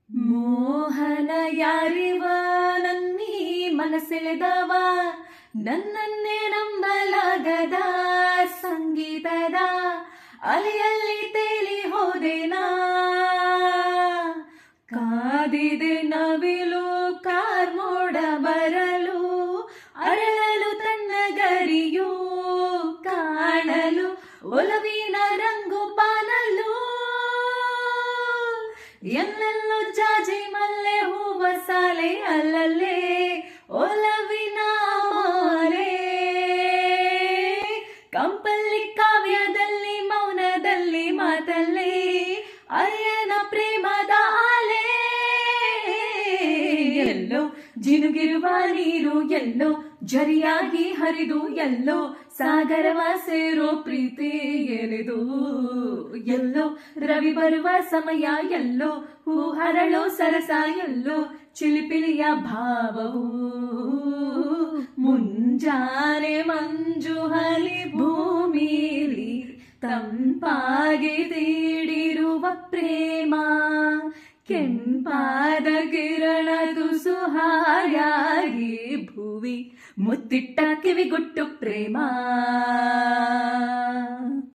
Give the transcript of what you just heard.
ಮೋಹನ ಯಾರಿವ ನನ್ನೀ ಮನಸೆಳೆದವ, ನನ್ನನ್ನೇ ನಂಬಲಾಗದ ಸಂಗೀತದ ಅಲೆಯಲ್ಲಿ ತೇಲಿ ಹೋದೆನಾ. ಕಾದಿದೆ ನವಿಲು ಕಾರ್ಮೋಡ ಬರಲು, ಅರಳಲು ತನ್ನ ಗರಿಯು ಕಾಣಲು, ಒಲವಿನ ರಂಗು ಪಾನಲು. ಎಲ್ಲೆಲ್ಲೂ ಜಾಜಿ ಮಲ್ಲೆ ಹೂವ ಸಾಲೆ, ಅಲ್ಲಲ್ಲೇ ಒಲವಿನ ಮಾಲೆ. ಕಂಪಲ್ಲಿ ಕಾವ್ಯದಲ್ಲಿ ಮೌನದಲ್ಲಿ ಮಾತಲ್ಲಿ ಅಯ್ಯನ ಪ್ರೇಮದ ಅಲೆ. ಎಲ್ಲೋ ಜಿನುಗಿರುವ ನೀರು, ಎಲ್ಲೋ ಜರಿಯಾಗಿ ಹರಿದು, ಎಲ್ಲೋ ಸಾಗರವ ಸೇರೋ ಪ್ರೀತಿ ಏನಿದು. ಎಲ್ಲೋ ರವಿ ಬರುವ ಸಮಯ, ಎಲ್ಲೋ ಹೂ ಹರಳೋ ಸರಸ, ಎಲ್ಲೋ ಚಿಲಿಪಿಲಿಯ ಭಾವವು. ಮುಂಜಾನೆ ಮಂಜು ಹನಿ ಭೂಮಿಲಿ ತಂಪಾಗಿ ತೀಡಿರುವ ಪ್ರೇಮ, ಕೆಂಪಾದ ಕಿರಣ ತುಸು ಹಾಯಾಗಿ ಭುವಿ ಮುತ್ತಿಟ್ಟ ಕಿವಿಗುಟ್ಟು ಪ್ರೇಮ.